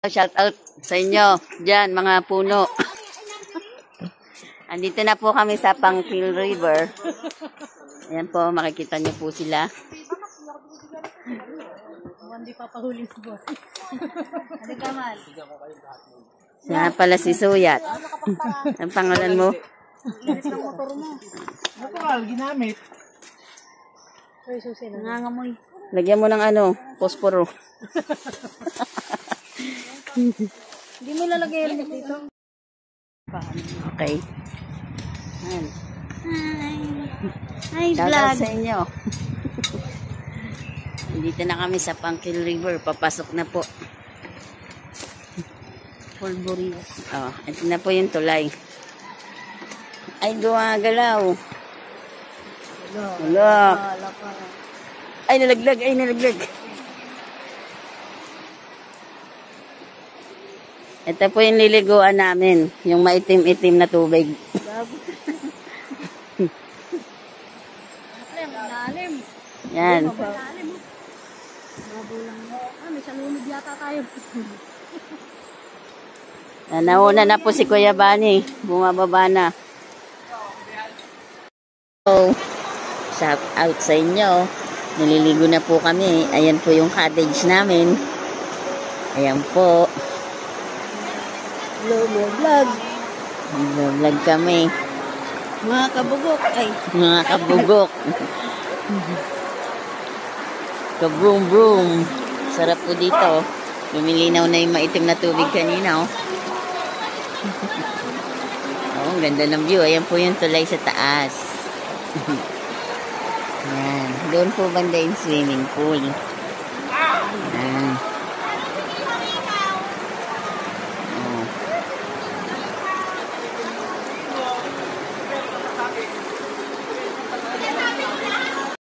Shout out sa inyo dyan, mga puno. Andito na po kami sa Pangpil River. Ayan po, makikita niyo po sila. Hindi papahuli si boss. Ano ka man? Siya pala si Suyat. Ang pangalan mo? Ginis ng motor mo. Natural, ginamit. Ay, susi na. Nangangamoy. Lagyan mo ng ano, posporo. Hindi mo lalagay yung dito. Okay. Ayan. Hi, Shout out vlog. sa inyo. Dito na kami sa Pangpil River. Papasok na po. Polborias. Oh, ito na po yung tulay. Ay, gumagalaw. Look. Ay, nalaglag. Ay, nalaglag. Ito po yung liliguan namin. Yung maitim-itim na tubig. Lalim. Yan. Lalim. Mabulang. May salunod yata tayo. Nauna na po si Kuya Bani. Bumababa na. So, shout out sa inyo. Nililigo na po kami. Ayan po yung cottage namin. Ayan po. Hello, vlog. Nag-vlog kami. Mga kabugok. Ay. Mga kabugok. Kabroom-broom. Sarap po dito. Lumilinaw na yung maitim na tubig kanina. Oh, ang ganda ng view. Ayan po yung tulay sa taas. Ayan. Doon po banda yung swimming pool. Ayan.